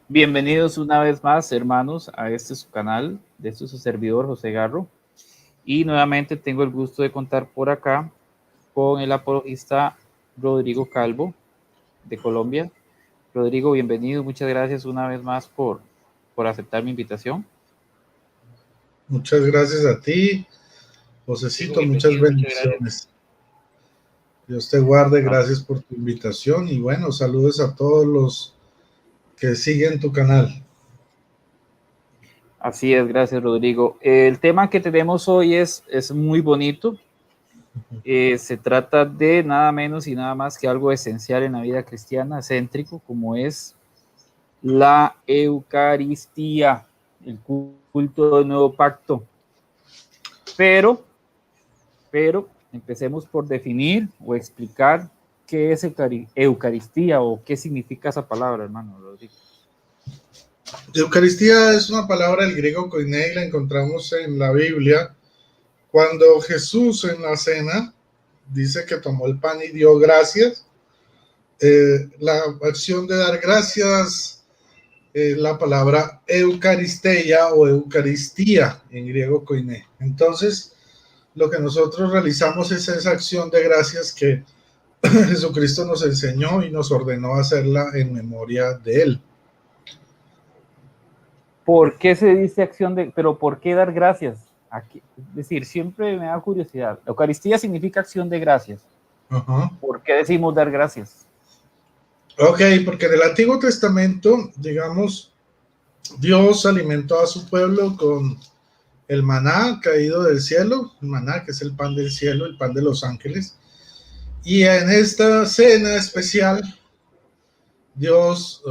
Bienvenidos una vez más, hermanos, a este su canal, de este su servidor, José Garro. Y nuevamente tengo el gusto de contar por acá con el apologista Rodrigo Calvo, de Colombia. Rodrigo, bienvenido. Muchas gracias una vez más por aceptar mi invitación. Muchas gracias a ti, Josecito, muchas bendiciones. Dios te guarde, gracias por tu invitación y bueno, saludos a todos los que siguen tu canal. Así es, gracias Rodrigo. El tema que tenemos hoy es muy bonito. Se trata de nada menos y nada más que algo esencial en la vida cristiana, céntrico, como es la Eucaristía, el culto del nuevo pacto. Pero empecemos por definir o explicar qué es Eucaristía o qué significa esa palabra, hermano Rodrigo. Eucaristía es una palabra del griego koiné y la encontramos en la Biblia. Cuando Jesús en la cena dice que tomó el pan y dio gracias, la acción de dar gracias, la palabra Eucaristeia o Eucaristía en griego koiné. Entonces, lo que nosotros realizamos es esa acción de gracias que Jesucristo nos enseñó y nos ordenó hacerla en memoria de Él. ¿Por qué se dice acción de, pero por qué dar gracias? Aquí, es decir, siempre me da curiosidad. Eucaristía significa acción de gracias. ¿Por qué decimos dar gracias? Ok, porque en el Antiguo Testamento, digamos, Dios alimentó a su pueblo con el maná caído del cielo, el maná que es el pan del cielo, el pan de los ángeles. Y en esta cena especial, Dios,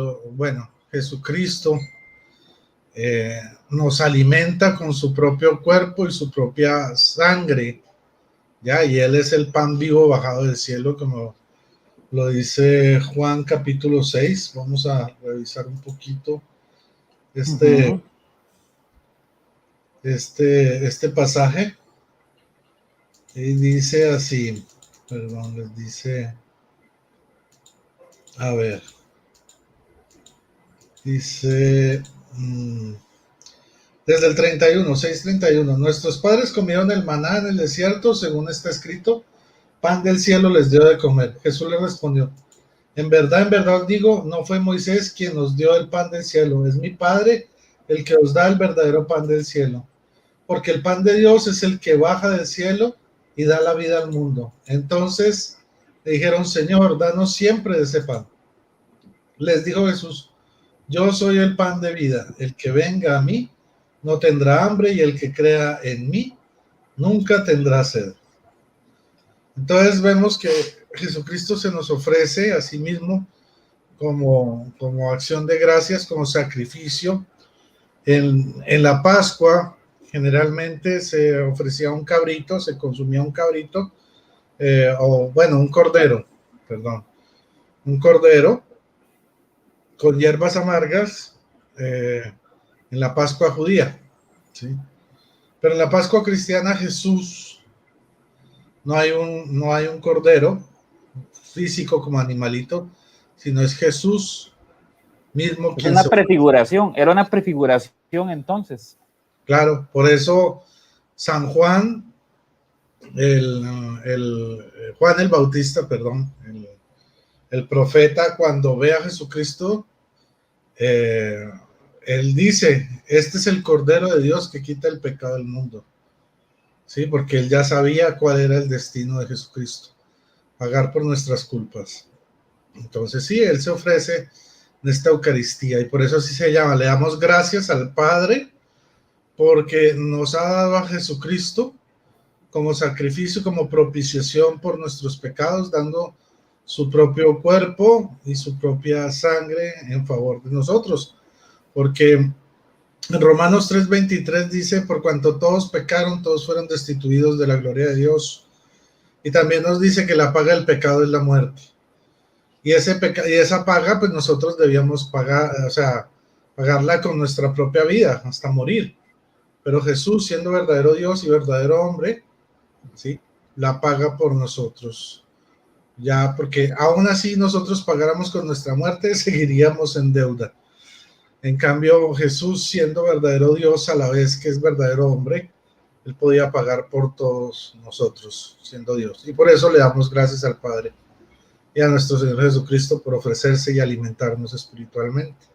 Jesucristo, nos alimenta con su propio cuerpo y su propia sangre, ¿ya? Y Él es el pan vivo bajado del cielo, como lo dice Juan capítulo 6. Vamos a revisar un poquito este pasaje. Y dice así, perdón, les dice, a ver, dice... Desde el 31, 6:31, nuestros padres comieron el maná en el desierto, según está escrito, pan del cielo les dio de comer. Jesús le respondió, en verdad digo, no fue Moisés quien nos dio el pan del cielo, es mi Padre el que os da el verdadero pan del cielo. Porque el pan de Dios es el que baja del cielo y da la vida al mundo. Entonces le dijeron, Señor, danos siempre de ese pan. Les dijo Jesús, yo soy el pan de vida, el que venga a mí no tendrá hambre y el que crea en mí nunca tendrá sed. Entonces vemos que Jesucristo se nos ofrece a sí mismo como acción de gracias, como sacrificio. En la Pascua generalmente se ofrecía un cabrito, se consumía un cabrito, un cordero, un cordero con hierbas amargas en la Pascua judía, ¿sí? Pero en la Pascua cristiana Jesús no hay un cordero físico como animalito, sino es Jesús mismo quien una prefiguración, era una prefiguración entonces. Claro, por eso San Juan, Juan el Bautista, el profeta, cuando ve a Jesucristo, él dice, este es el Cordero de Dios que quita el pecado del mundo. Sí, porque él ya sabía cuál era el destino de Jesucristo, pagar por nuestras culpas. Entonces sí, él se ofrece en esta Eucaristía y por eso así se llama. Le damos gracias al Padre porque nos ha dado a Jesucristo como sacrificio, como propiciación por nuestros pecados, dando su propio cuerpo y su propia sangre en favor de nosotros. Porque en Romanos 3:23 dice, por cuanto todos pecaron, todos fueron destituidos de la gloria de Dios. Y también nos dice que la paga del pecado es la muerte. Y esa paga, pues nosotros debíamos pagar, pagarla con nuestra propia vida, hasta morir. Pero Jesús, siendo verdadero Dios y verdadero hombre, ¿sí?, la paga por nosotros. Ya, porque aún así nosotros pagáramos con nuestra muerte, seguiríamos en deuda. En cambio, Jesús, siendo verdadero Dios a la vez que es verdadero hombre, él podía pagar por todos nosotros, siendo Dios. Y por eso le damos gracias al Padre y a nuestro Señor Jesucristo por ofrecerse y alimentarnos espiritualmente.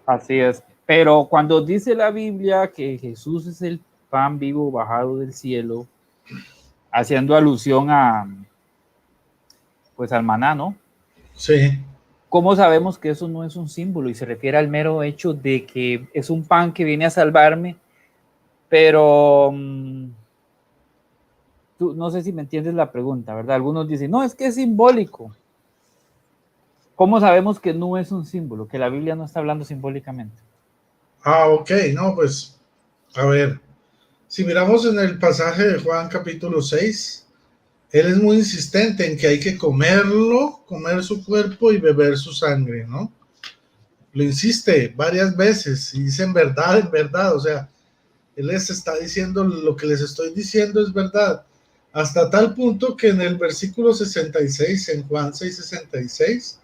Así es. Pero cuando dice la Biblia que Jesús es el pan vivo bajado del cielo, haciendo alusión pues al maná, ¿no? Sí. ¿Cómo sabemos que eso no es un símbolo y se refiere al mero hecho de que es un pan que viene a salvarme? Pero tú, no sé si me entiendes la pregunta, ¿verdad? Algunos dicen, no, es que es simbólico. ¿Cómo sabemos que no es un símbolo, que la Biblia no está hablando simbólicamente? Ok, no, pues, a ver, si miramos en el pasaje de Juan capítulo 6, él es muy insistente en que hay que comerlo, comer su cuerpo y beber su sangre, ¿no? Lo insiste varias veces y dice en verdad, o sea, él les está diciendo lo que les estoy diciendo es verdad, hasta tal punto que en el versículo 66, en Juan 6:66,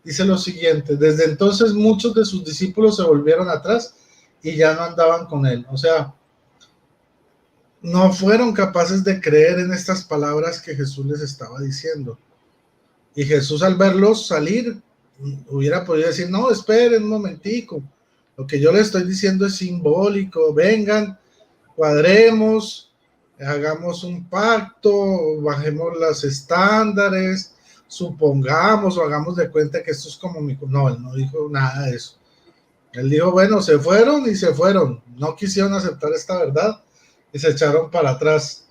dice lo siguiente: desde entonces muchos de sus discípulos se volvieron atrás y ya no andaban con él. O sea, no fueron capaces de creer en estas palabras que Jesús les estaba diciendo. Y Jesús, al verlos salir, hubiera podido decir, no, esperen un momentico, lo que yo les estoy diciendo es simbólico, vengan, cuadremos, hagamos un pacto, bajemos los estándares, supongamos o hagamos de cuenta que esto es como mi... No, él no dijo nada de eso. Él dijo, bueno, se fueron y se fueron, no quisieron aceptar esta verdad y se echaron para atrás.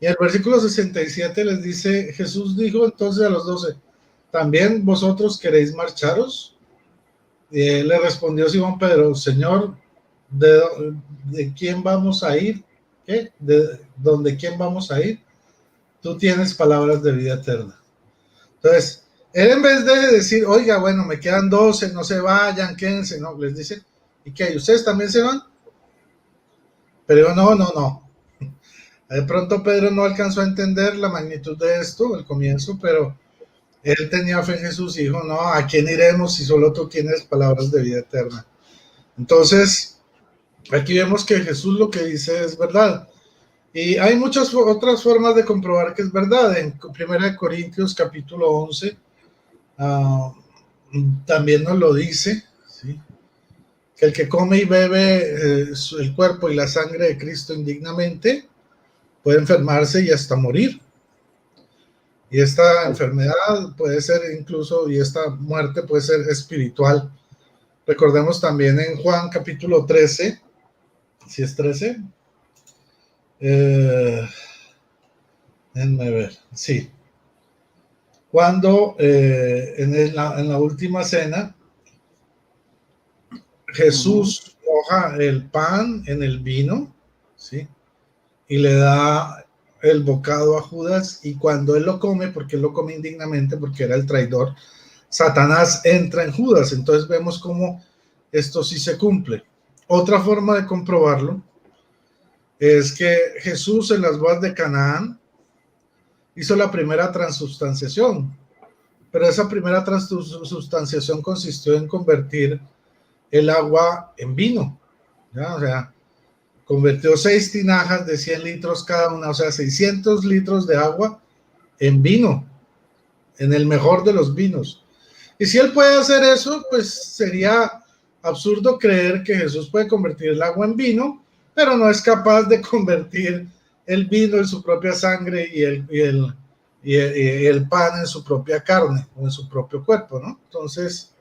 Y el versículo 67 les dice, Jesús dijo entonces a los 12, ¿también vosotros queréis marcharos? Y él le respondió Simón Pedro, Señor, ¿de quién vamos a ir? ¿Qué? ¿De dónde quién vamos a ir? Tú tienes palabras de vida eterna. Entonces, él en vez de decir, oiga, bueno, me quedan 12, no se vayan, quédense, no, les dice, ¿y qué? ¿Ustedes también se van? Pero no. De pronto Pedro no alcanzó a entender la magnitud de esto, el comienzo, pero él tenía fe en Jesús y dijo, no, ¿a quién iremos si solo tú tienes palabras de vida eterna? Entonces, aquí vemos que Jesús lo que dice es verdad. Y hay muchas otras formas de comprobar que es verdad. En 1 Corintios capítulo 11 también nos lo dice, ¿sí? Que el que come y bebe el cuerpo y la sangre de Cristo indignamente puede enfermarse y hasta morir. Y esta enfermedad puede ser incluso, y esta muerte puede ser espiritual. Recordemos también en Juan capítulo 13, si es 13, déjenme ver, sí. Cuando en la última cena, Jesús moja el pan en el vino, ¿sí? Y le da el bocado a Judas, y cuando él lo come, porque él lo come indignamente, porque era el traidor, Satanás entra en Judas. Entonces vemos cómo esto sí se cumple. Otra forma de comprobarlo es que Jesús en las bodas de Canaán hizo la primera transubstanciación, pero esa primera transubstanciación consistió en convertir el agua en vino, ¿ya? O sea, convirtió 6 tinajas de 100 litros cada una, o sea, 600 litros de agua en vino, en el mejor de los vinos. Y si él puede hacer eso, pues sería absurdo creer que Jesús puede convertir el agua en vino, pero no es capaz de convertir el vino en su propia sangre y el pan en su propia carne o en su propio cuerpo, ¿no? Entonces,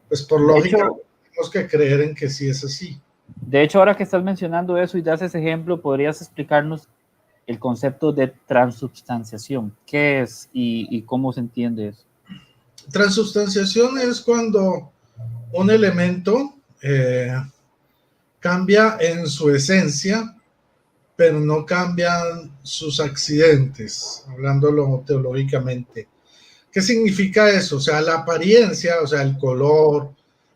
pues por lógica, tenemos que creer en que sí es así. De hecho, ahora que estás mencionando eso y das ese ejemplo, ¿podrías explicarnos el concepto de transubstanciación? ¿Qué es y cómo se entiende eso? Transubstanciación es cuando un elemento cambia en su esencia, pero no cambian sus accidentes, hablándolo teológicamente. ¿Qué significa eso? O sea, la apariencia, o sea, el color,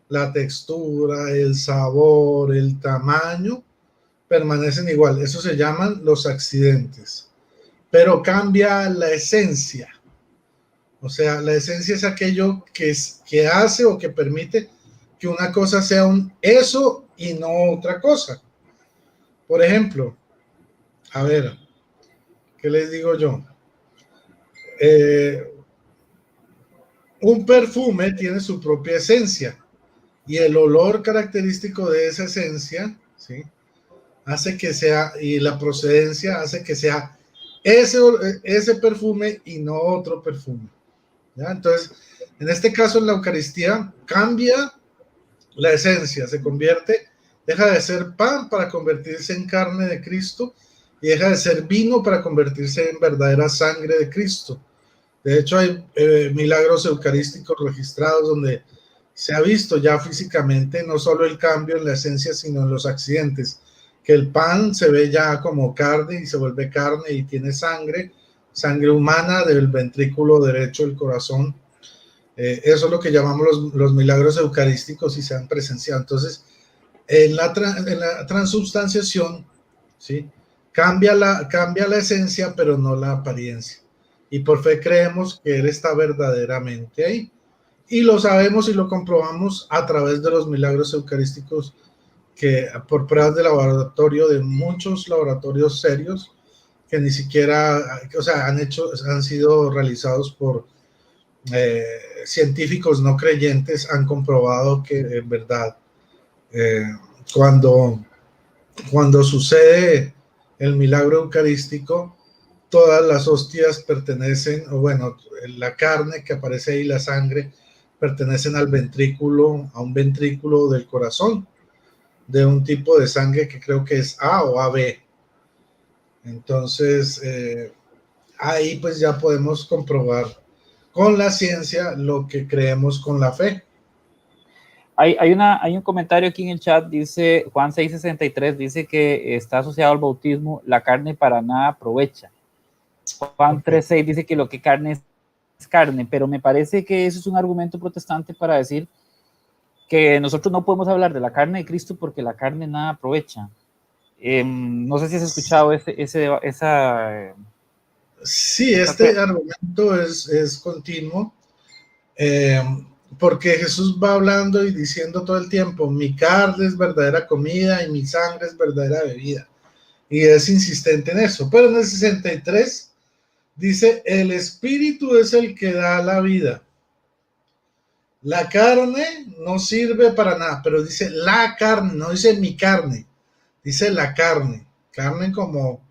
la textura, el sabor, el tamaño, permanecen igual. Eso se llaman los accidentes. Pero cambia la esencia. O sea, la esencia es aquello que hace o que permite que una cosa sea un eso y no otra cosa. Por ejemplo, a ver, ¿qué les digo yo? Un perfume tiene su propia esencia y el olor característico de esa esencia, ¿sí?, hace que sea, y la procedencia hace que sea ese perfume y no otro perfume, ¿ya? Entonces, en este caso, en la Eucaristía cambia la esencia, se convierte, deja de ser pan para convertirse en carne de Cristo y deja de ser vino para convertirse en verdadera sangre de Cristo. De hecho, hay milagros eucarísticos registrados donde se ha visto ya físicamente no solo el cambio en la esencia, sino en los accidentes, que el pan se ve ya como carne y se vuelve carne y tiene sangre, sangre humana del ventrículo derecho del corazón. Eso es lo que llamamos los milagros eucarísticos y se han presenciado. Entonces, en la transubstanciación, ¿sí?, cambia la esencia, pero no la apariencia. Y por fe creemos que Él está verdaderamente ahí. Y lo sabemos y lo comprobamos a través de los milagros eucarísticos que por pruebas de laboratorio, de muchos laboratorios serios, que ni siquiera, o sea, han sido realizados por científicos no creyentes, han comprobado que en verdad cuando sucede el milagro eucarístico, todas las hostias pertenecen, o bueno, la carne que aparece ahí, la sangre, pertenecen al ventrículo, a un ventrículo del corazón, de un tipo de sangre que creo que es A o AB. Entonces, ahí pues ya podemos comprobar con la ciencia lo que creemos con la fe. Hay un comentario aquí en el chat, dice Juan 6:63, dice que está asociado al bautismo, la carne para nada aprovecha. Juan 3:6 dice que lo que carne es carne, pero me parece que eso es un argumento protestante para decir que nosotros no podemos hablar de la carne de Cristo porque la carne nada aprovecha. No sé si has escuchado esa... Sí, este argumento es continuo, porque Jesús va hablando y diciendo todo el tiempo, mi carne es verdadera comida y mi sangre es verdadera bebida. Y es insistente en eso. Pero en el 63 dice, el espíritu es el que da la vida. La carne no sirve para nada, pero dice la carne, no dice mi carne, dice la carne. Carne como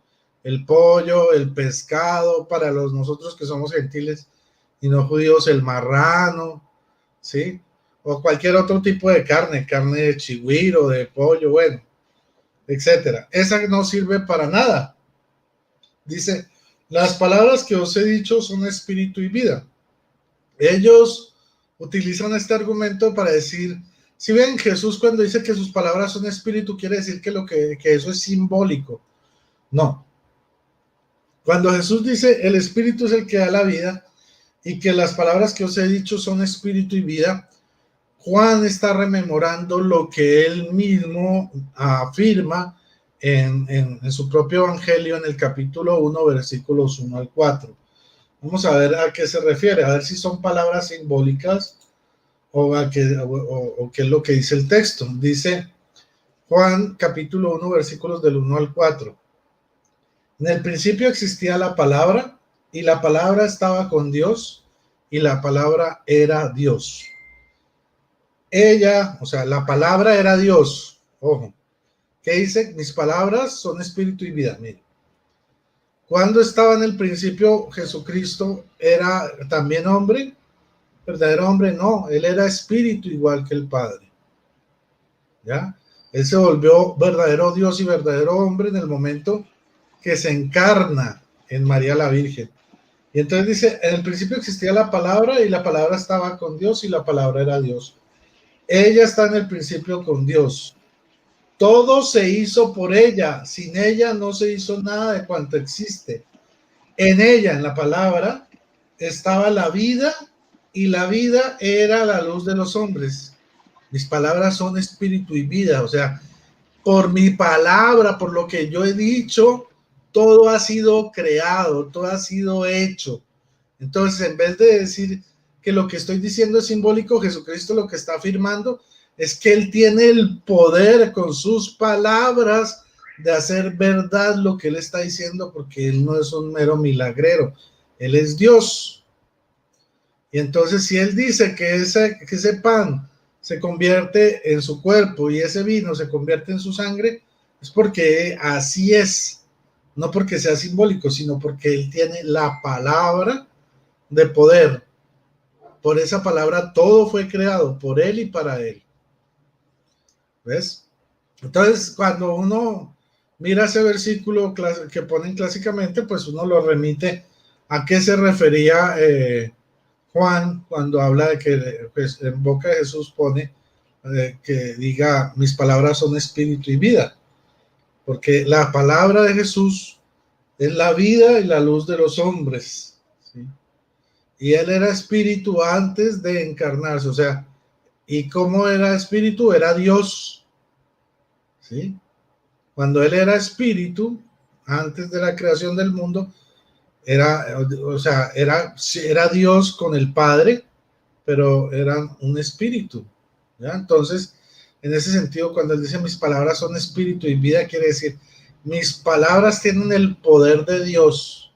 el pollo, el pescado, para nosotros que somos gentiles y no judíos, el marrano, ¿sí? O cualquier otro tipo de carne, carne de chigüiro, de pollo, bueno, etcétera. Esa no sirve para nada. Dice, las palabras que os he dicho son espíritu y vida. Ellos utilizan este argumento para decir, si ven, Jesús cuando dice que sus palabras son espíritu, quiere decir que eso es simbólico. No. Cuando Jesús dice, el espíritu es el que da la vida y que las palabras que os he dicho son espíritu y vida, Juan está rememorando lo que él mismo afirma en su propio evangelio en el capítulo 1, versículos 1 al 4. Vamos a ver a qué se refiere, a ver si son palabras simbólicas o qué es lo que dice el texto. Dice Juan capítulo 1, versículos del 1 al 4. En el principio existía la palabra y la palabra estaba con Dios y la palabra era Dios. Ella, o sea, la palabra era Dios. Ojo, ¿qué dice? Mis palabras son espíritu y vida. Mire, cuando estaba en el principio Jesucristo, ¿era también hombre? ¿Verdadero hombre? No, él era espíritu igual que el Padre. ¿Ya? Él se volvió verdadero Dios y verdadero hombre en el momento que se encarna en María la Virgen. Y entonces dice, en el principio existía la palabra y la palabra estaba con Dios y la palabra era Dios. Ella está en el principio con Dios. Todo se hizo por ella. Sin ella no se hizo nada de cuanto existe. En ella, en la palabra, estaba la vida y la vida era la luz de los hombres. Mis palabras son espíritu y vida. O sea, por mi palabra, por lo que yo he dicho, todo ha sido creado, todo ha sido hecho. Entonces, en vez de decir que lo que estoy diciendo es simbólico, Jesucristo lo que está afirmando es que Él tiene el poder con sus palabras de hacer verdad lo que Él está diciendo, porque Él no es un mero milagrero, Él es Dios. Y entonces si Él dice que ese pan se convierte en su cuerpo y ese vino se convierte en su sangre, es porque así es, no porque sea simbólico, sino porque Él tiene la palabra de poder. Por esa palabra todo fue creado, por Él y para Él. ¿Ves? Entonces, cuando uno mira ese versículo que ponen clásicamente, pues uno lo remite a qué se refería Juan cuando habla de que pues, en boca de Jesús pone que diga, mis palabras son espíritu y vida, porque la palabra de Jesús es la vida y la luz de los hombres, ¿sí? Y Él era espíritu antes de encarnarse, o sea, ¿y cómo era espíritu? Era Dios, ¿sí? Cuando Él era espíritu, antes de la creación del mundo, o sea, era Dios con el Padre, pero era un espíritu, ¿ya? Entonces, en ese sentido, cuando Él dice mis palabras son espíritu y vida, quiere decir, mis palabras tienen el poder de Dios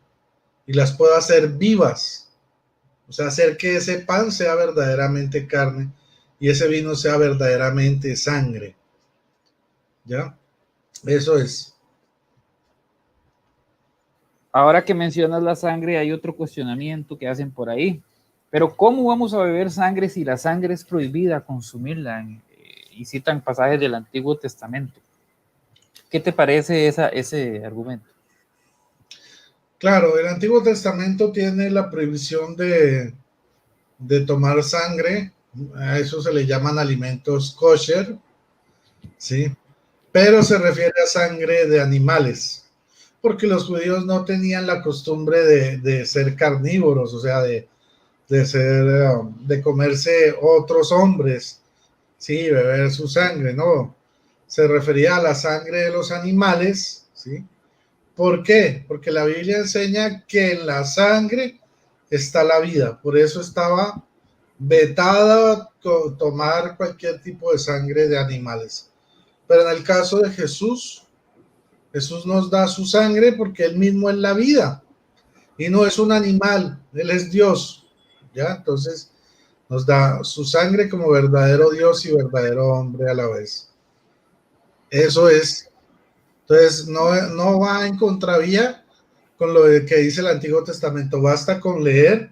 y las puedo hacer vivas, o sea, hacer que ese pan sea verdaderamente carne y ese vino sea verdaderamente sangre, ¿ya? Eso es. Ahora que mencionas la sangre, hay otro cuestionamiento que hacen por ahí. Pero ¿cómo vamos a beber sangre si la sangre es prohibida consumirla? Y citan pasajes del Antiguo Testamento. ¿Qué te parece ese argumento? Claro, el Antiguo Testamento tiene la prohibición de tomar sangre, a eso se le llaman alimentos kosher, ¿sí? Pero se refiere a sangre de animales, porque los judíos no tenían la costumbre de ser carnívoros, o sea, de comerse otros hombres, sí, beber su sangre, no. Se refería a la sangre de los animales, ¿sí? ¿Por qué? Porque la Biblia enseña que en la sangre está la vida, por eso estaba vetada tomar cualquier tipo de sangre de animales. Pero en el caso de Jesús, Jesús nos da su sangre porque Él mismo es la vida y no es un animal, Él es Dios, ¿ya? Entonces nos da su sangre como verdadero Dios y verdadero hombre a la vez. Eso es. Entonces no va en contravía con lo que dice el Antiguo Testamento, basta con leer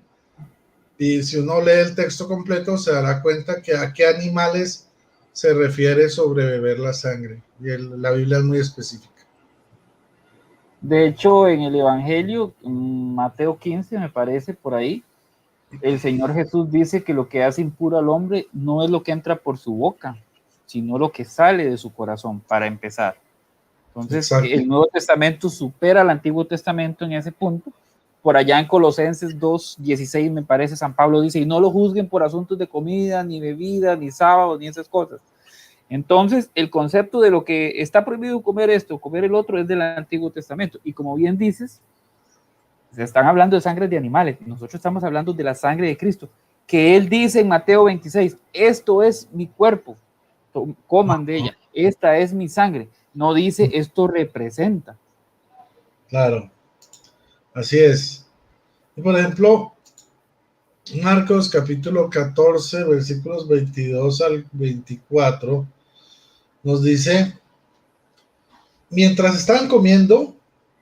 y si uno lee el texto completo se dará cuenta que a qué animales se refiere sobre beber la sangre y la Biblia es muy específica. De hecho, en el Evangelio, en Mateo 15, me parece, por ahí, el Señor Jesús dice que lo que hace impuro al hombre no es lo que entra por su boca, sino lo que sale de su corazón, para empezar. Entonces, Exacto. el Nuevo Testamento supera al Antiguo Testamento en ese punto. Por allá en Colosenses 2:16, me parece, San Pablo dice, y no lo juzguen por asuntos de comida, ni bebida, ni sábados, ni esas cosas. Entonces, el concepto de lo que está prohibido comer esto, comer el otro, es del Antiguo Testamento. Y como bien dices, se están hablando de sangre de animales. Nosotros estamos hablando de la sangre de Cristo, que Él dice en Mateo 26, esto es mi cuerpo, coman de ella, esta es mi sangre. No dice, esto representa. Claro, así es. Y por ejemplo, Marcos capítulo 14, versículos 22 al 24, nos dice, mientras estaban comiendo,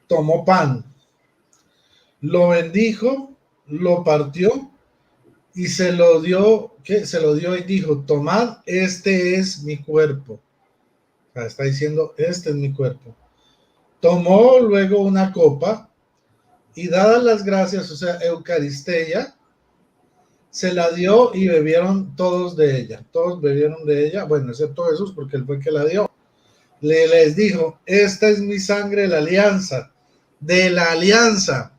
tomó pan, lo bendijo, lo partió y se lo dio, ¿qué? Se lo dio y dijo, tomad, este es mi cuerpo. O sea, está diciendo, este es mi cuerpo. Tomó luego una copa y dadas las gracias, o sea, Eucaristía, se la dio y bebieron todos de ella. Todos bebieron de ella, bueno, excepto Jesús, porque él fue el que la dio. Les dijo, esta es mi sangre de la alianza.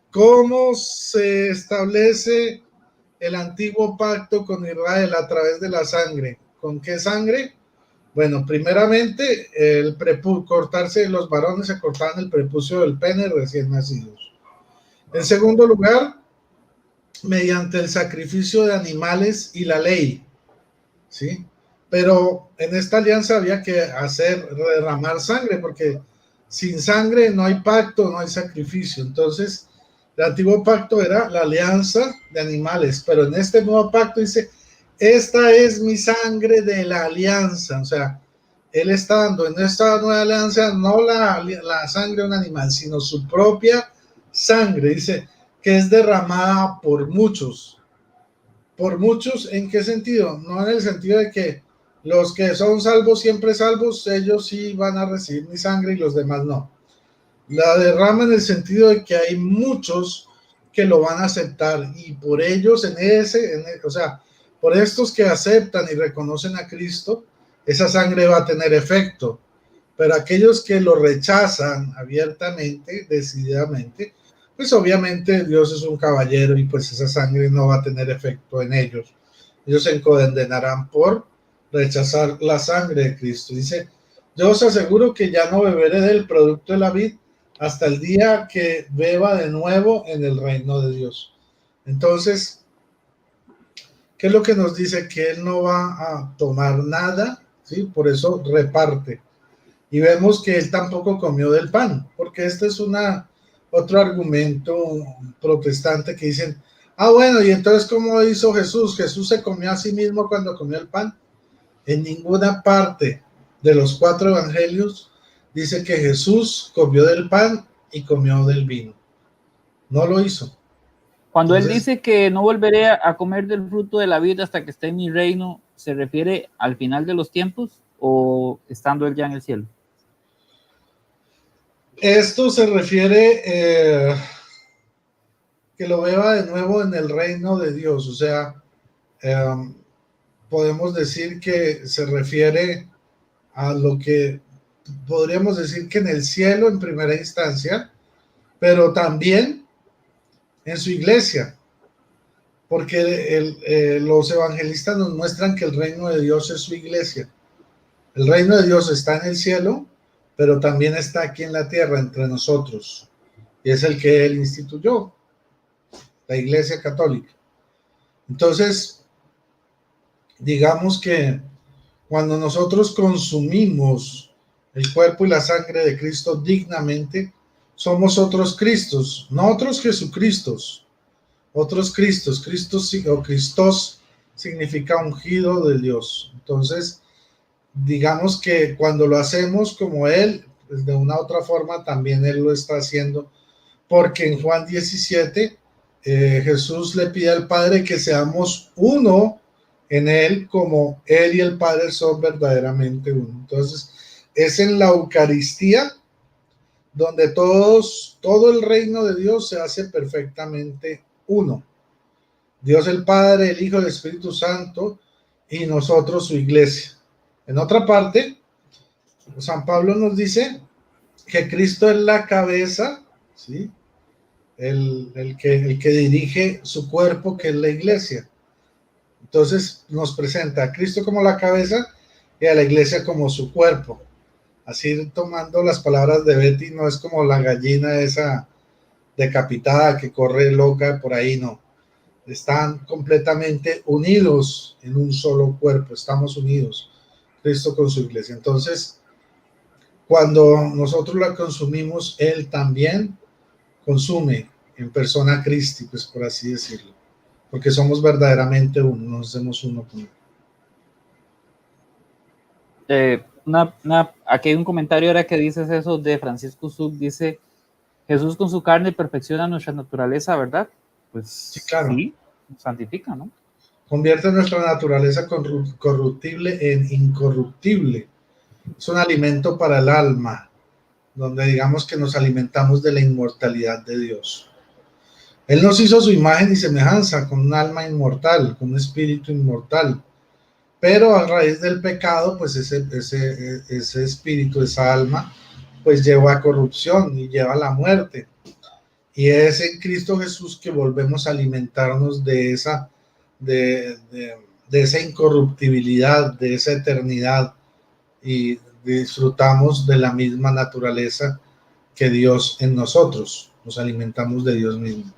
¿Cómo se establece el antiguo pacto con Israel a través de la sangre? ¿Con qué sangre? Bueno, primeramente, cortarse, los varones se cortaban el prepucio del pene recién nacidos. En segundo lugar, mediante el sacrificio de animales y la ley, ¿sí? pero en esta alianza había que derramar sangre, porque sin sangre no hay pacto, no hay sacrificio. Entonces, el antiguo pacto era la alianza de animales, pero en este nuevo pacto dice, esta es mi sangre de la alianza. O sea, él está dando en esta nueva alianza no la sangre de un animal, sino su propia sangre. Dice que es derramada por muchos. ¿Por muchos en qué sentido? No en el sentido de que los que son salvos, siempre salvos, ellos sí van a recibir mi sangre y los demás no. La derrama en el sentido de que hay muchos que lo van a aceptar y por ellos o sea, por estos que aceptan y reconocen a Cristo, esa sangre va a tener efecto. Pero aquellos que lo rechazan abiertamente, decididamente, pues obviamente Dios es un caballero y pues esa sangre no va a tener efecto en ellos. Ellos se condenarán por rechazar la sangre de Cristo. Dice, yo os aseguro que ya no beberé del producto de la vid hasta el día que beba de nuevo en el reino de Dios. Entonces, ¿qué es lo que nos dice? Que Él no va a tomar nada, ¿sí? Por eso reparte. Y vemos que Él tampoco comió del pan, porque este es otro argumento protestante que dicen, bueno, y entonces ¿cómo hizo Jesús? Jesús se comió a sí mismo cuando comió el pan. En ninguna parte de los 4 evangelios dice que Jesús comió del pan y comió del vino. No lo hizo. Cuando Él dice que no volveré a comer del fruto de la vida hasta que esté en mi reino, ¿se refiere al final de los tiempos o estando Él ya en el cielo? Esto se refiere que lo beba de nuevo en el reino de Dios. O sea, podemos decir que se refiere a lo que podríamos decir que en el cielo en primera instancia, pero también en su iglesia, porque los evangelistas nos muestran que el reino de Dios es su iglesia. El reino de Dios está en el cielo, pero también está aquí en la tierra entre nosotros, y es el que Él instituyó, la Iglesia Católica. Entonces, digamos que cuando nosotros consumimos el cuerpo y la sangre de Cristo dignamente, somos otros Cristos, no otros Jesucristos, otros Cristos. Cristos significa ungido de Dios. Entonces, digamos que cuando lo hacemos como Él, pues de una u otra forma también Él lo está haciendo, porque en Juan 17 Jesús le pide al Padre que seamos uno en Él como Él y el Padre son verdaderamente uno. Entonces, es en la Eucaristía donde todo el reino de Dios se hace perfectamente uno. Dios el Padre, el Hijo, el Espíritu Santo y nosotros su iglesia. En otra parte, San Pablo nos dice que Cristo es la cabeza, ¿sí? El que dirige su cuerpo, que es la iglesia. Entonces nos presenta a Cristo como la cabeza y a la iglesia como su cuerpo. Así tomando las palabras de Betty, no es como la gallina esa decapitada que corre loca por ahí, no. Están completamente unidos en un solo cuerpo, estamos unidos, Cristo con su iglesia. Entonces, cuando nosotros la consumimos, Él también consume en persona Cristo, pues por así decirlo, porque somos verdaderamente uno, nos hacemos uno con Él. Aquí hay un comentario ahora que dices eso de Francisco Sub, dice, Jesús con su carne perfecciona nuestra naturaleza, ¿verdad? Pues sí, santifica, ¿no? Convierte nuestra naturaleza corruptible en incorruptible. Es un alimento para el alma, donde digamos que nos alimentamos de la inmortalidad de Dios. Él nos hizo su imagen y semejanza, con un alma inmortal, con un espíritu inmortal. Pero a raíz del pecado, pues ese espíritu, esa alma, pues lleva a corrupción y lleva a la muerte. Y es en Cristo Jesús que volvemos a alimentarnos de esa incorruptibilidad, de esa eternidad, y disfrutamos de la misma naturaleza que Dios en nosotros. Nos alimentamos de Dios mismo.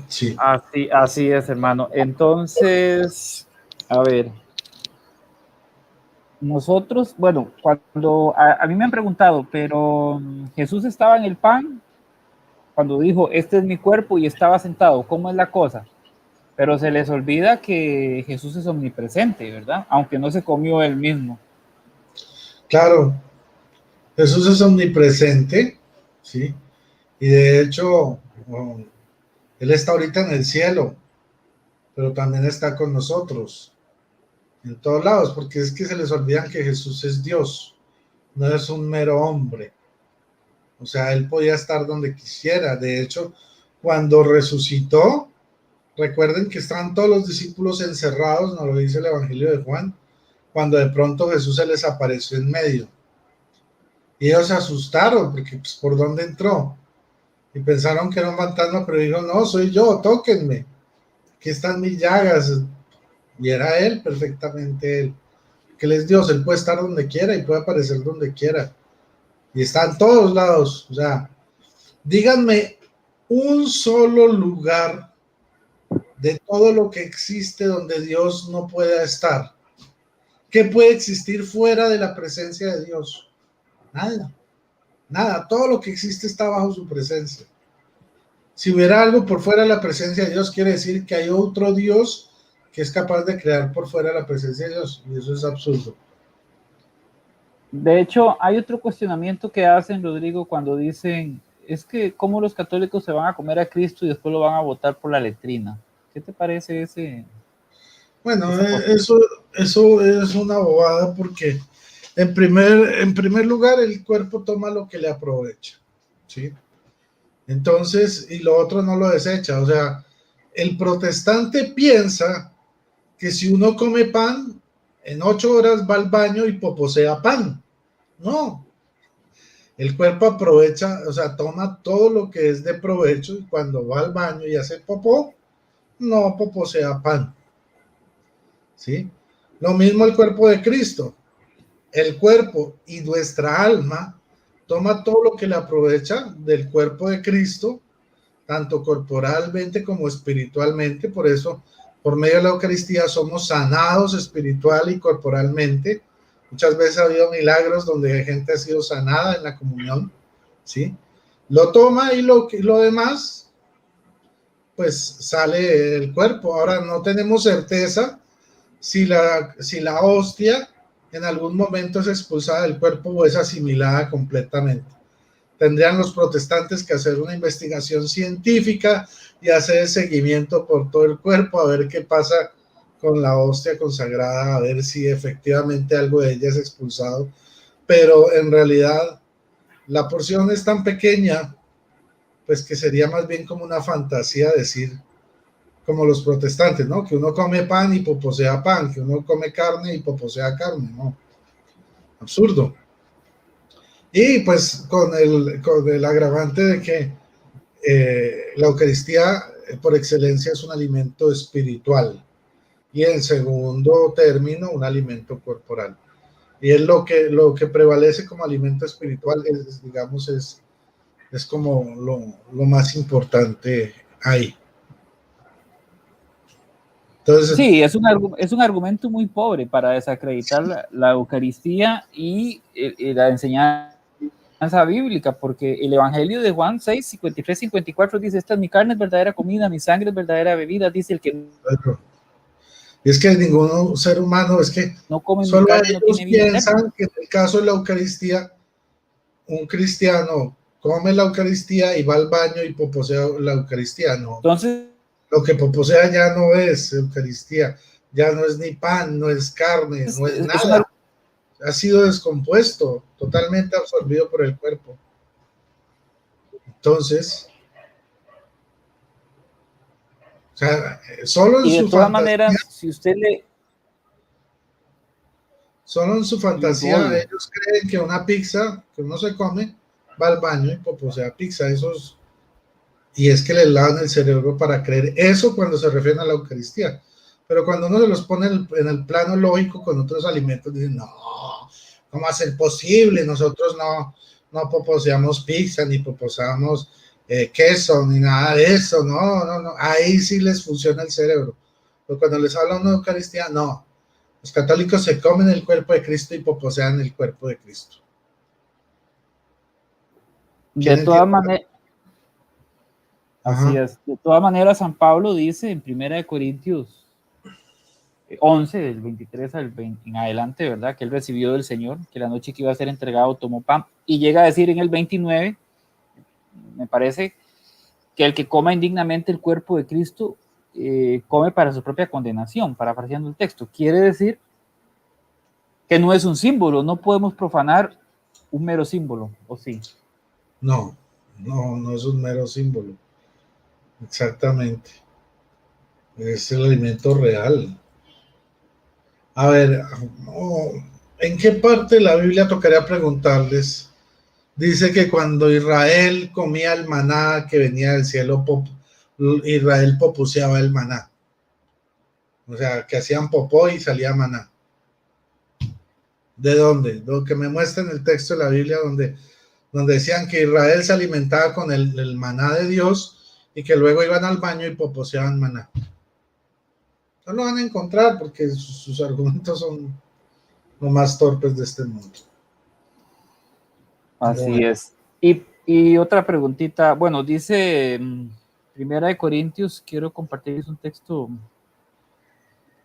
Sí. Así es, hermano. Entonces, a ver, nosotros, bueno, cuando a mí me han preguntado, pero Jesús estaba en el pan cuando dijo, este es mi cuerpo y estaba sentado, ¿cómo es la cosa? Pero se les olvida que Jesús es omnipresente, ¿verdad? Aunque no se comió él mismo. Claro, Jesús es omnipresente, ¿sí? Y de hecho, Él está ahorita en el cielo, pero también está con nosotros, en todos lados, porque es que se les olvidan que Jesús es Dios, no es un mero hombre. O sea, Él podía estar donde quisiera. De hecho, cuando resucitó, recuerden que estaban todos los discípulos encerrados, nos lo dice el Evangelio de Juan, cuando de pronto Jesús se les apareció en medio. Y ellos se asustaron, porque pues, ¿por dónde entró? Y pensaron que era un fantasma, pero dijo, no, soy yo, tóquenme. Aquí están mis llagas. Y era Él, perfectamente Él. Que Él es Dios, Él puede estar donde quiera y puede aparecer donde quiera. Y está en todos lados. O sea, díganme un solo lugar de todo lo que existe donde Dios no pueda estar. ¿Qué puede existir fuera de la presencia de Dios? Nada, nada. Todo lo que existe está bajo su presencia. Si hubiera algo por fuera de la presencia de Dios, quiere decir que hay otro Dios que es capaz de crear por fuera de la presencia de Dios. Y eso es absurdo. De hecho, hay otro cuestionamiento que hacen, Rodrigo, cuando dicen, es que cómo los católicos se van a comer a Cristo y después lo van a votar por la letrina. ¿Qué te parece Bueno, esa postura? eso es una bobada porque en primer lugar el cuerpo toma lo que le aprovecha, ¿sí? Entonces, y lo otro no lo desecha. O sea, el protestante piensa que si uno come pan, en 8 horas va al baño y poposea pan. No, el cuerpo aprovecha, o sea, toma todo lo que es de provecho y cuando va al baño y hace popó, no poposea pan, ¿sí? Lo mismo el cuerpo de Cristo. El cuerpo y nuestra alma toma todo lo que le aprovecha del cuerpo de Cristo, tanto corporalmente como espiritualmente. Por eso, por medio de la Eucaristía, somos sanados espiritual y corporalmente. Muchas veces ha habido milagros donde gente ha sido sanada en la comunión, ¿sí? Lo toma y lo demás, pues sale el cuerpo. Ahora no tenemos certeza si la hostia en algún momento es expulsada del cuerpo o es asimilada completamente. Tendrían los protestantes que hacer una investigación científica y hacer el seguimiento por todo el cuerpo a ver qué pasa con la hostia consagrada, a ver si efectivamente algo de ella es expulsado. Pero en realidad la porción es tan pequeña, pues que sería más bien como una fantasía decir, como los protestantes, ¿no? Que uno come pan y poposea pan, que uno come carne y poposea carne, ¿no? Absurdo. Y pues con el agravante de que la Eucaristía por excelencia es un alimento espiritual y en segundo término un alimento corporal. Y es lo que prevalece como alimento espiritual, digamos, es como lo más importante ahí. Entonces, Sí, es un argumento muy pobre para desacreditar la Eucaristía y la enseñanza bíblica, porque el Evangelio de Juan 6, 53, 54 dice, esta es mi carne, es verdadera comida, mi sangre es verdadera bebida, dice el que es que ningún ser humano, es que no come mi solo carne no ellos tiene vida eterna. piensan que en el caso de la Eucaristía, un cristiano come la Eucaristía y va al baño y poposea la Eucaristía. No, Entonces, lo que poposea ya no es Eucaristía, ya no es ni pan, no es carne, no es es nada. Ha sido descompuesto, totalmente absorbido por el cuerpo. Entonces, o sea, solo en y de su todas fantasía, maneras, si usted le... solo en su fantasía, Voy. ellos creen que una pizza que uno se come va al baño y poposea pizza. Y es que les lavan el cerebro para creer eso cuando se refieren a la Eucaristía. Pero cuando uno se los pone en el plano lógico con otros alimentos, dicen, no, ¿cómo va a ser posible? Nosotros no poposeamos pizza ni poposeamos queso ni nada de eso, no, ahí sí les funciona el cerebro. Pero cuando les habla una Eucaristía, no. Los católicos se comen el cuerpo de Cristo y poposean el cuerpo de Cristo. De todas maneras, así es. De todas maneras, San Pablo dice en 1 Corintios 11, del 23 al 20 en adelante, ¿verdad? Que él recibió del Señor, que la noche que iba a ser entregado tomó pan, y llega a decir en el 29, me parece, que el que coma indignamente el cuerpo de Cristo come para su propia condenación, parafraseando el texto. Quiere decir que no es un símbolo, no podemos profanar un mero símbolo, ¿o sí? No es un mero símbolo. Exactamente. Es el alimento real. A ver, ¿en qué parte de la Biblia tocaría preguntarles? Dice que cuando Israel comía el maná que venía del cielo, Israel popuseaba el maná. O sea, que hacían popó y salía maná. ¿De dónde? Lo que me muestren el texto de la Biblia donde decían que Israel se alimentaba con el maná de Dios y que luego iban al baño y poposeaban maná. No lo van a encontrar porque sus argumentos son los más torpes de este mundo. Así bueno. Es. Y otra preguntita, bueno, dice 1 Corintios, quiero compartirles un texto.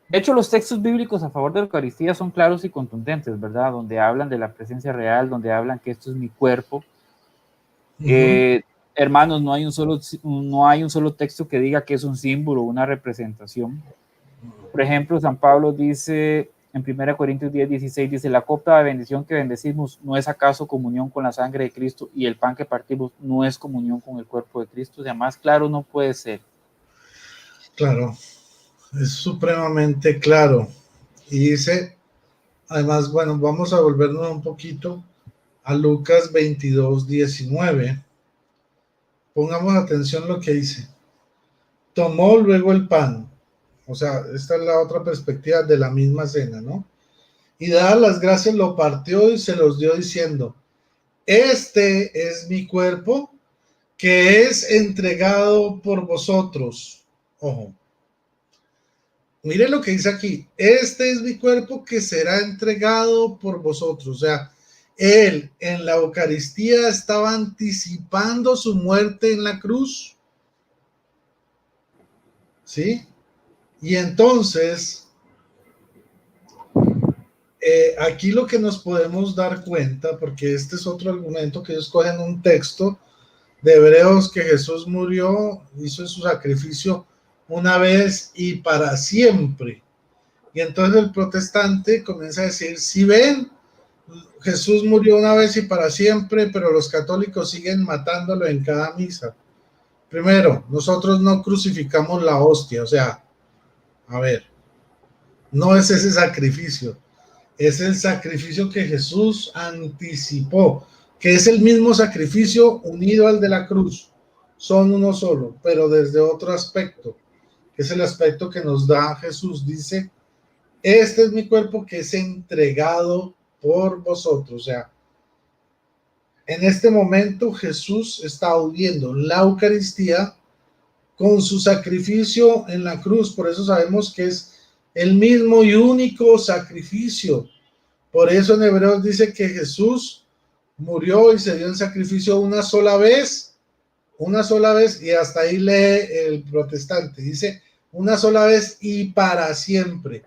De hecho, los textos bíblicos a favor de la Eucaristía son claros y contundentes, ¿verdad? Donde hablan de la presencia real, donde hablan que esto es mi cuerpo. Hermanos, no hay un solo texto que diga que es un símbolo, una representación. Por ejemplo, San Pablo dice en 1 Corintios 10:16, dice, la copa de bendición que bendecimos no es acaso comunión con la sangre de Cristo, y el pan que partimos no es comunión con el cuerpo de Cristo. O sea, más claro no puede ser. Claro, es supremamente claro. Y dice, además, bueno, vamos a volvernos un poquito a Lucas 22:19. Pongamos atención a lo que dice. Tomó luego el pan. O sea, esta es la otra perspectiva de la misma cena, ¿no? Y dadas las gracias lo partió y se los dio diciendo, este es mi cuerpo que es entregado por vosotros. Ojo. Mire lo que dice aquí. Este es mi cuerpo que será entregado por vosotros. O sea, él en la Eucaristía estaba anticipando su muerte en la cruz. ¿Sí? Y entonces, aquí lo que nos podemos dar cuenta, porque este es otro argumento que ellos cogen un texto de Hebreos que Jesús murió, hizo su sacrificio una vez y para siempre. Y entonces el protestante comienza a decir, si ven, Jesús murió una vez y para siempre, pero los católicos siguen matándolo en cada misa. Primero, nosotros no crucificamos la hostia, o sea, a ver, no es ese sacrificio, es el sacrificio que Jesús anticipó, que es el mismo sacrificio unido al de la cruz, son uno solo, pero desde otro aspecto, que es el aspecto que nos da Jesús, dice, este es mi cuerpo que es entregado por vosotros, o sea, en este momento Jesús está uniendo la Eucaristía con su sacrificio en la cruz, por eso sabemos que es el mismo y único sacrificio. Por eso en Hebreos dice que Jesús murió y se dio en sacrificio una sola vez, y hasta ahí lee el protestante, dice una sola vez y para siempre.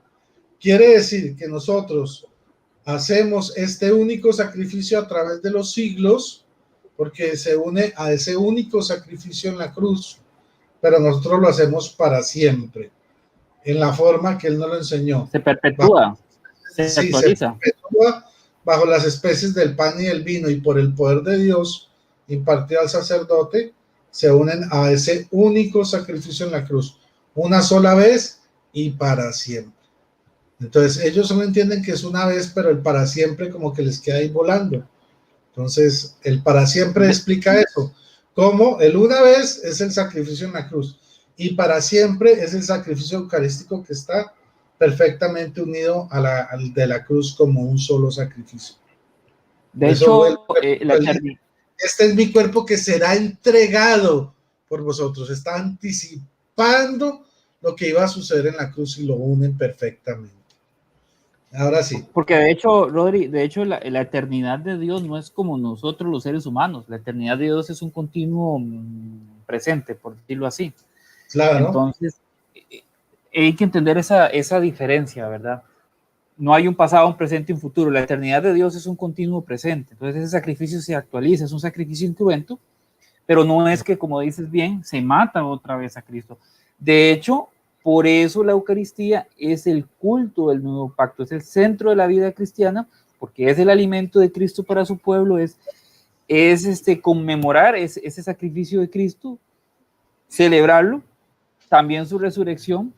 Quiere decir que nosotros hacemos este único sacrificio a través de los siglos, porque se une a ese único sacrificio en la cruz, pero nosotros lo hacemos para siempre, en la forma que Él nos lo enseñó. Se perpetúa, se actualiza. Se perpetúa bajo las especies del pan y el vino, y por el poder de Dios impartido al sacerdote, se unen a ese único sacrificio en la cruz, una sola vez y para siempre. Entonces ellos solo entienden que es una vez, pero el para siempre como que les queda ahí volando. Entonces el para siempre explica eso, como el una vez es el sacrificio en la cruz y para siempre es el sacrificio eucarístico que está perfectamente unido al de la cruz como un solo sacrificio. De hecho, la este es mi cuerpo que será entregado por vosotros. Está anticipando lo que iba a suceder en la cruz y lo unen perfectamente. Ahora sí. Porque de hecho, Rodri, la eternidad de Dios no es como nosotros los seres humanos. La eternidad de Dios es un continuo presente, por decirlo así. Claro. Entonces, hay que entender esa diferencia, ¿verdad? No hay un pasado, un presente y un futuro. La eternidad de Dios es un continuo presente. Entonces, ese sacrificio se actualiza, es un sacrificio incruento, pero no es que, como dices bien, se mata otra vez a Cristo. De hecho, por eso la Eucaristía es el culto del nuevo pacto, es el centro de la vida cristiana, porque es el alimento de Cristo para su pueblo, es conmemorar ese sacrificio de Cristo, celebrarlo, también su resurrección,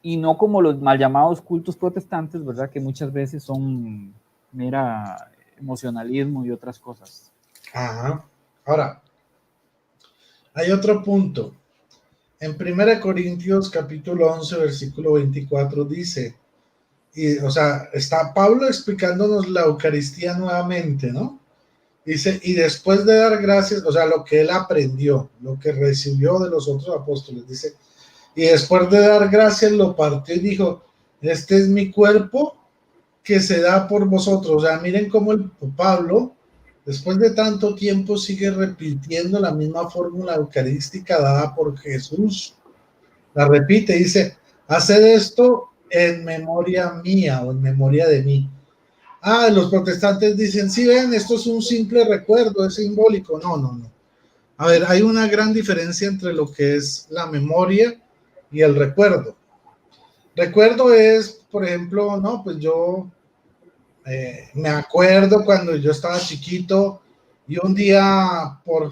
y no como los mal llamados cultos protestantes, ¿verdad? Que muchas veces son mera emocionalismo y otras cosas. Ajá. Ahora, hay otro punto. En 1 Corintios capítulo 11, versículo 24 dice, o sea, está Pablo explicándonos la Eucaristía nuevamente, ¿no? Dice, y después de dar gracias, o sea, lo que él aprendió, lo que recibió de los otros apóstoles, dice, y después de dar gracias lo partió y dijo, este es mi cuerpo que se da por vosotros. O sea, miren cómo el Pablo, después de tanto tiempo, sigue repitiendo la misma fórmula eucarística dada por Jesús. La repite, dice, haced esto en memoria mía o en memoria de mí. Los protestantes dicen, sí, ven, esto es un simple recuerdo, es simbólico. No, no, no. A ver, hay una gran diferencia entre lo que es la memoria y el recuerdo. Recuerdo es, por ejemplo, no, pues yo me acuerdo cuando yo estaba chiquito y un día por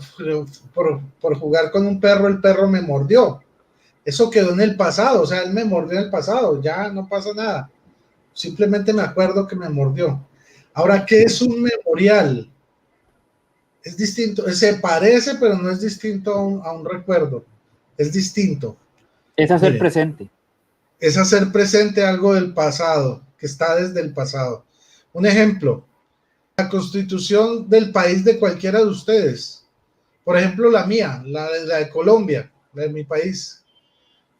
jugar con un perro, el perro me mordió. Eso quedó en el pasado, o sea, él me mordió en el pasado, ya no pasa nada. Simplemente me acuerdo que me mordió. Ahora, ¿qué es un memorial? Es distinto, se parece, pero no es distinto a un recuerdo. Es distinto. Es hacer Mire, presente. es hacer presente algo del pasado, que está desde el pasado. Un ejemplo, la constitución del país de cualquiera de ustedes. Por ejemplo, la mía, la de Colombia, la de mi país.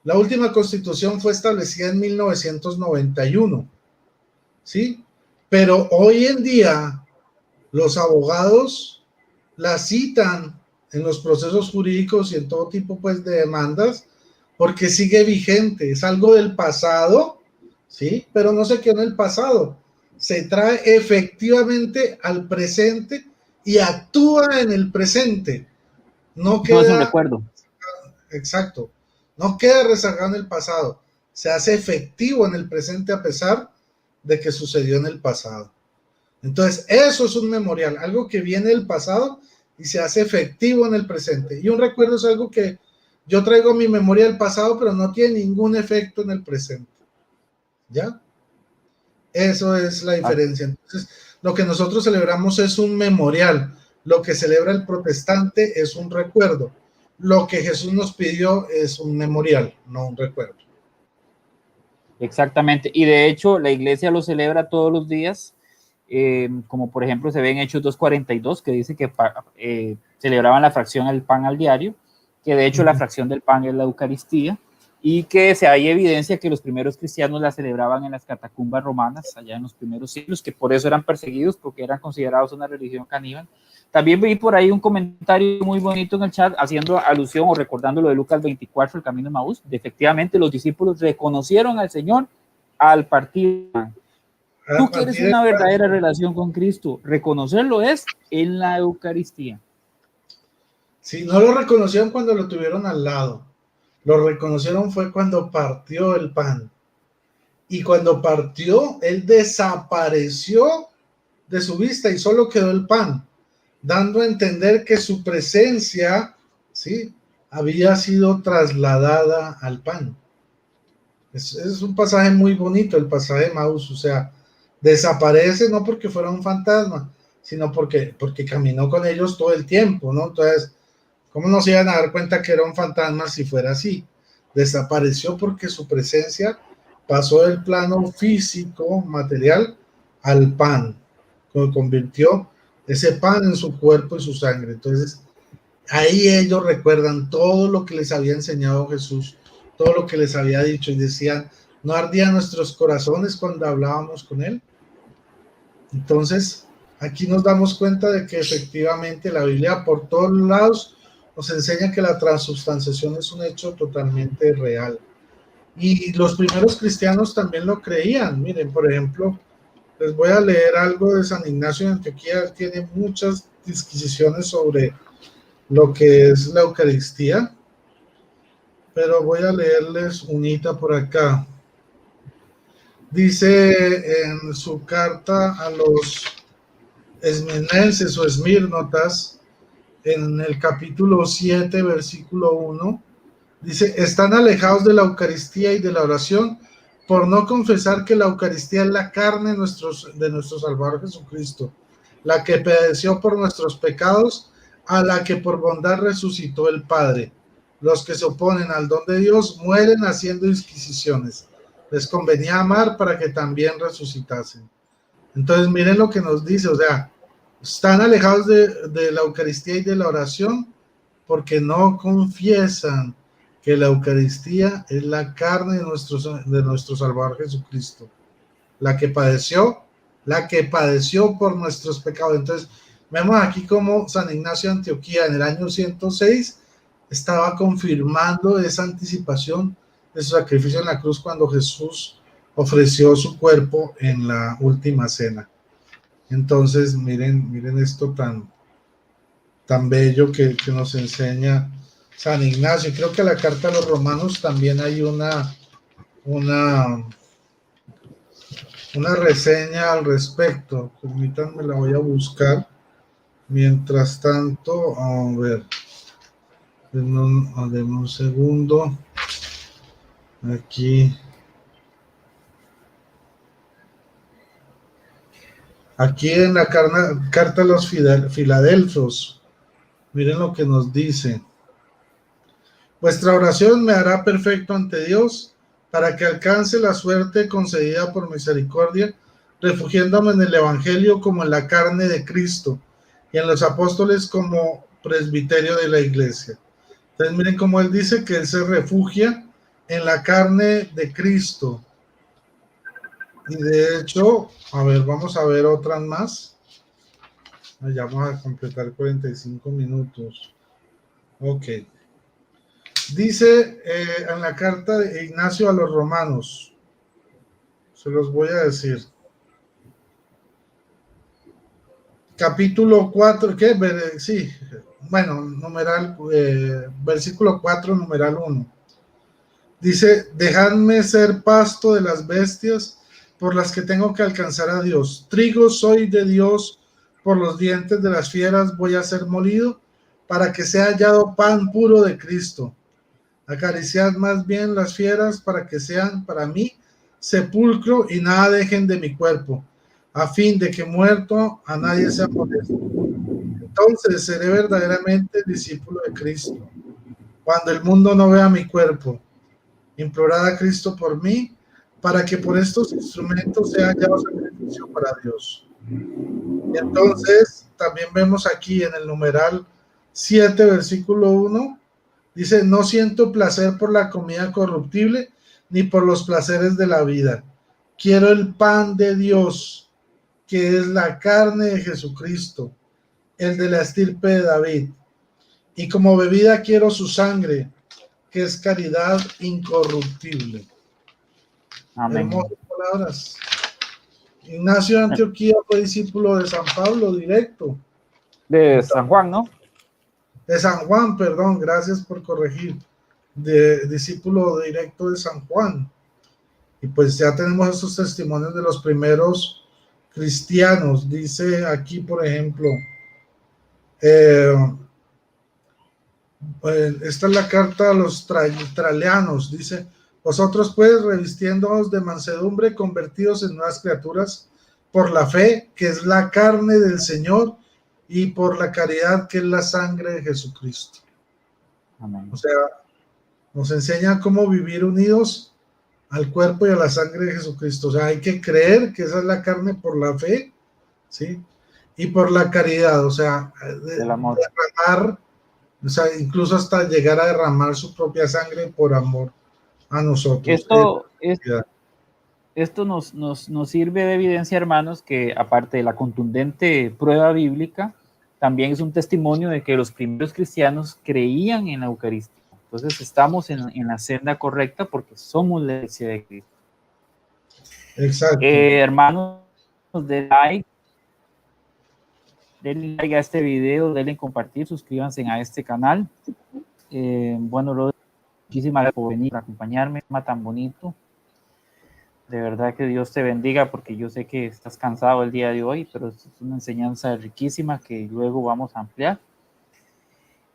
La última constitución fue establecida en 1991, ¿sí? Pero hoy en día los abogados la citan en los procesos jurídicos y en todo tipo pues de demandas porque sigue vigente, es algo del pasado, ¿sí? Pero no se quedó en el pasado, se trae efectivamente al presente y actúa en el presente, no No es un queda, recuerdo. exacto, no queda rezagado en el pasado, se hace efectivo en el presente a pesar de que sucedió en el pasado. Entonces, eso es un memorial, algo que viene del pasado y se hace efectivo en el presente. Y un recuerdo es algo que yo traigo a mi memoria del pasado, pero no tiene ningún efecto en el presente. ¿Ya? Eso es la diferencia. Entonces, lo que nosotros celebramos es un memorial. Lo que celebra el protestante es un recuerdo. Lo que Jesús nos pidió es un memorial, no un recuerdo. Exactamente. Y de hecho, la iglesia lo celebra todos los días, como por ejemplo se ve en Hechos 2:42, que dice que celebraban la fracción del pan al diario, que de hecho la fracción del pan es la Eucaristía, y que hay evidencia que los primeros cristianos la celebraban en las catacumbas romanas, allá en los primeros siglos, que por eso eran perseguidos, porque eran considerados una religión caníbal. También vi por ahí un comentario muy bonito en el chat haciendo alusión o recordando lo de Lucas 24, el camino de Maús. Efectivamente, los discípulos reconocieron al Señor al partir. Tú quieres una verdadera relación con Cristo, reconocerlo es en la Eucaristía. Sí, no lo reconocieron cuando lo tuvieron al lado, lo reconocieron fue cuando partió el pan. Y cuando partió, él desapareció de su vista y solo quedó el pan, dando a entender que su presencia, ¿sí?, había sido trasladada al pan. Es un pasaje muy bonito, el pasaje de Maús, o sea, desaparece no porque fuera un fantasma, sino porque caminó con ellos todo el tiempo, ¿no? Entonces, ¿cómo no se iban a dar cuenta que era un fantasma si fuera así? Desapareció porque su presencia pasó del plano físico, material, al pan, lo convirtió ese pan en su cuerpo y su sangre. Entonces, ahí ellos recuerdan todo lo que les había enseñado Jesús, todo lo que les había dicho, y decían, ¿no ardían nuestros corazones cuando hablábamos con él? Entonces, aquí nos damos cuenta de que efectivamente la Biblia por todos lados nos enseña que la transubstanciación es un hecho totalmente real. Y los primeros cristianos también lo creían. Miren, por ejemplo, les voy a leer algo de San Ignacio de Antioquía. Él tiene muchas disquisiciones sobre lo que es la Eucaristía, pero voy a leerles unita por acá. Dice en su carta a los esmirnenses o esmírnotas, en el capítulo 7, versículo 1, dice, están alejados de la Eucaristía y de la oración por no confesar que la Eucaristía es la carne de nuestro Salvador Jesucristo, la que padeció por nuestros pecados, a la que por bondad resucitó el Padre. Los que se oponen al don de Dios mueren haciendo inquisiciones. Les convenía amar para que también resucitasen. Entonces miren lo que nos dice, o sea, están alejados de la Eucaristía y de la oración porque no confiesan que la Eucaristía es la carne de nuestro Salvador Jesucristo, la que padeció por nuestros pecados. Entonces, vemos aquí como San Ignacio de Antioquía en el año 106 estaba confirmando esa anticipación de su sacrificio en la cruz cuando Jesús ofreció su cuerpo en la última cena. Entonces, miren esto tan bello que nos enseña San Ignacio. Creo que en la carta a los romanos también hay una reseña al respecto. Permítanme, la voy a buscar. Mientras tanto, a ver, denme un segundo. Aquí en la carta a los Filadelfos, miren lo que nos dice. Vuestra oración me hará perfecto ante Dios, para que alcance la suerte concedida por misericordia, refugiándome en el Evangelio como en la carne de Cristo, y en los apóstoles como presbiterio de la iglesia. Entonces miren cómo él dice que él se refugia en la carne de Cristo. Y de hecho, a ver, vamos a ver otras más. Ya vamos a completar 45 minutos. Ok. Dice en la carta de Ignacio a los romanos, se los voy a decir. Capítulo 4, ¿qué? Sí, bueno, versículo 4, numeral 1. Dice, dejadme ser pasto de las bestias por las que tengo que alcanzar a Dios. Trigo soy de Dios, por los dientes de las fieras voy a ser molido, para que sea hallado pan puro de Cristo. Acariciad más bien las fieras para que sean para mí sepulcro y nada dejen de mi cuerpo, a fin de que muerto a nadie sea molesto. Entonces seré verdaderamente discípulo de Cristo. Cuando el mundo no vea mi cuerpo, implorad a Cristo por mí, para que por estos instrumentos sea hallado sacrificio para Dios. Y entonces también vemos aquí en el numeral 7, versículo 1, dice, no siento placer por la comida corruptible, ni por los placeres de la vida. Quiero el pan de Dios, que es la carne de Jesucristo, el de la estirpe de David. Y como bebida quiero su sangre, que es caridad incorruptible. Amén. Hermosas palabras. Ignacio de Antioquía fue discípulo de San Pablo directo. De San Juan, ¿no? De San Juan, perdón, gracias por corregir. De discípulo directo de San Juan. Y pues ya tenemos estos testimonios de los primeros cristianos. Dice aquí, por ejemplo, esta es la carta a los traleanos. Dice, vosotros pues, revistiéndoos de mansedumbre, convertidos en nuevas criaturas por la fe, que es la carne del Señor, y por la caridad, que es la sangre de Jesucristo. Amén. O sea, nos enseña cómo vivir unidos al cuerpo y a la sangre de Jesucristo. O sea, hay que creer que esa es la carne por la fe, ¿sí? y por la caridad, o sea, del amor. derramar, o sea, incluso hasta llegar a derramar su propia sangre por amor a nosotros. Esto, esto nos sirve de evidencia, hermanos, que aparte de la contundente prueba bíblica, también es un testimonio de que los primeros cristianos creían en la Eucaristía. Entonces estamos en la senda correcta porque somos la iglesia de Cristo. Exacto. Hermanos, denle like a este video, denle compartir, suscríbanse a este canal. Bueno, Rodri, muchísimas gracias por venir a acompañarme, tema tan bonito. De verdad que Dios te bendiga, porque yo sé que estás cansado el día de hoy, pero es una enseñanza riquísima que luego vamos a ampliar.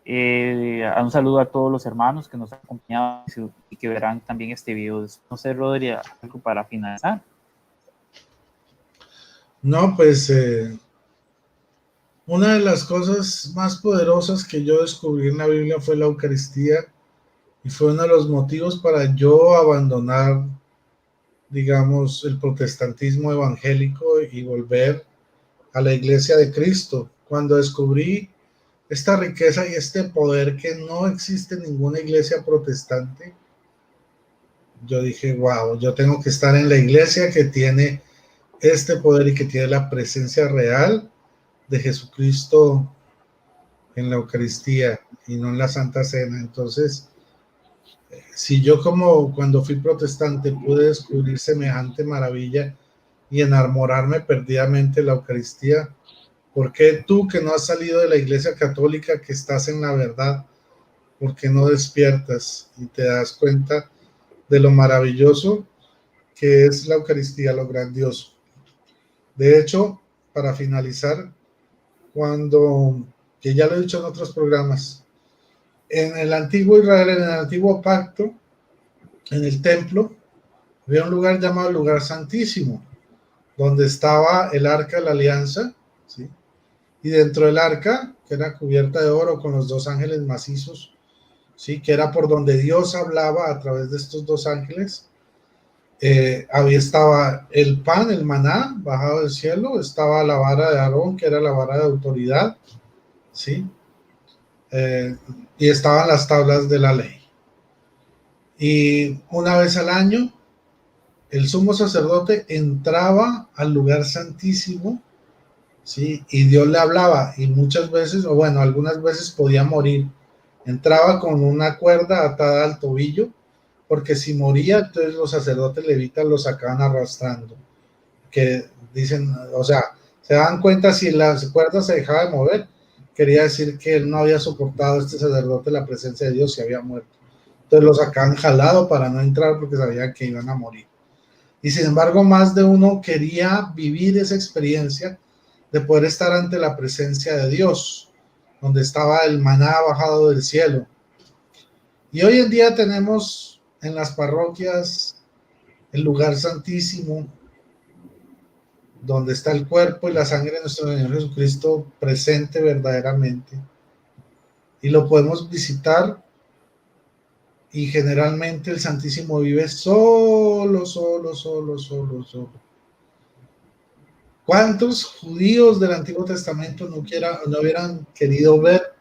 Un saludo a todos los hermanos que nos han acompañado y que verán también este video. No sé, Rodri, algo para finalizar. No, pues una de las cosas más poderosas que yo descubrí en la Biblia fue la Eucaristía, y fue uno de los motivos para yo abandonar, digamos, el protestantismo evangélico y volver a la iglesia de Cristo. Cuando descubrí esta riqueza y este poder que no existe en ninguna iglesia protestante, yo dije, wow, yo tengo que estar en la iglesia que tiene este poder y que tiene la presencia real de Jesucristo en la Eucaristía y no en la Santa Cena. Entonces, si yo, como cuando fui protestante, pude descubrir semejante maravilla y enamorarme perdidamente de la Eucaristía, ¿por qué tú, que no has salido de la Iglesia Católica, que estás en la verdad, por qué no despiertas y te das cuenta de lo maravilloso que es la Eucaristía, lo grandioso? De hecho, para finalizar, que ya lo he dicho en otros programas, en el antiguo Israel, en el antiguo pacto, en el templo, había un lugar llamado el lugar santísimo, donde estaba el arca de la alianza, ¿sí? Y dentro del arca, que era cubierta de oro con los dos ángeles macizos, ¿sí? Que era por donde Dios hablaba a través de estos dos ángeles. Había estaba el pan, el maná bajado del cielo, estaba la vara de Aarón, que era la vara de autoridad, ¿sí? Y estaban las tablas de la ley. Y una vez al año, el sumo sacerdote entraba al lugar santísimo, ¿sí? Y Dios le hablaba, y muchas veces, o bueno, algunas veces podía morir. Entraba con una cuerda atada al tobillo, porque si moría, entonces los sacerdotes levitas lo sacaban arrastrando. Que dicen, o sea, se dan cuenta, si la cuerda se dejaba de mover, quería decir que él no había soportado, este sacerdote, la presencia de Dios, y había muerto. Entonces lo sacaban jalado para no entrar, porque sabían que iban a morir. Y sin embargo, más de uno quería vivir esa experiencia de poder estar ante la presencia de Dios, donde estaba el maná bajado del cielo. Y hoy en día tenemos en las parroquias el lugar santísimo, donde está el cuerpo y la sangre de nuestro Señor Jesucristo presente verdaderamente. Y lo podemos visitar, y generalmente el Santísimo vive solo. ¿Cuántos judíos del Antiguo Testamento no hubieran querido ver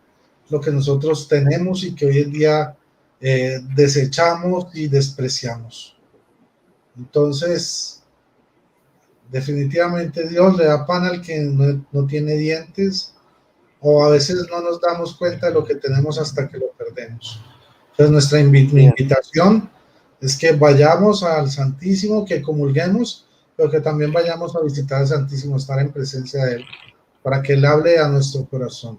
lo que nosotros tenemos y que hoy en día desechamos y despreciamos? Entonces, definitivamente Dios le da pan al que no tiene dientes, o a veces no nos damos cuenta de lo que tenemos hasta que lo perdemos. Entonces, nuestra invitación es que vayamos al Santísimo, que comulguemos, pero que también vayamos a visitar al Santísimo, estar en presencia de Él, para que Él hable a nuestro corazón.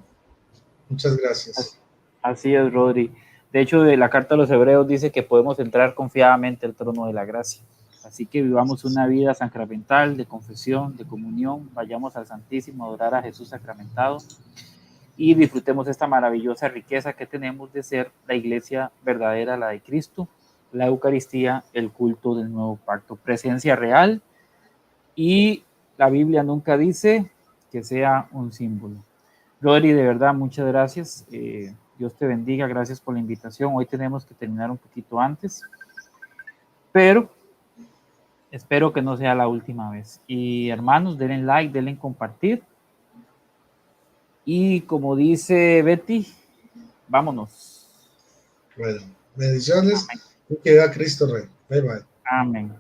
Muchas gracias. Así es, Rodri. De hecho, de la carta a los Hebreos dice que podemos entrar confiadamente al trono de la gracia. Así que vivamos una vida sacramental, de confesión, de comunión, vayamos al Santísimo a adorar a Jesús sacramentado y disfrutemos esta maravillosa riqueza que tenemos de ser la iglesia verdadera, la de Cristo, la Eucaristía, el culto del nuevo pacto, presencia real, y la Biblia nunca dice que sea un símbolo. Rodri, de verdad, muchas gracias. Dios te bendiga, gracias por la invitación. Hoy tenemos que terminar un poquito antes, pero espero que no sea la última vez. Y hermanos, denle like, denle compartir. Y como dice Betty, vámonos. Bueno, bendiciones y que viva Cristo Rey. Bye bye. Amén.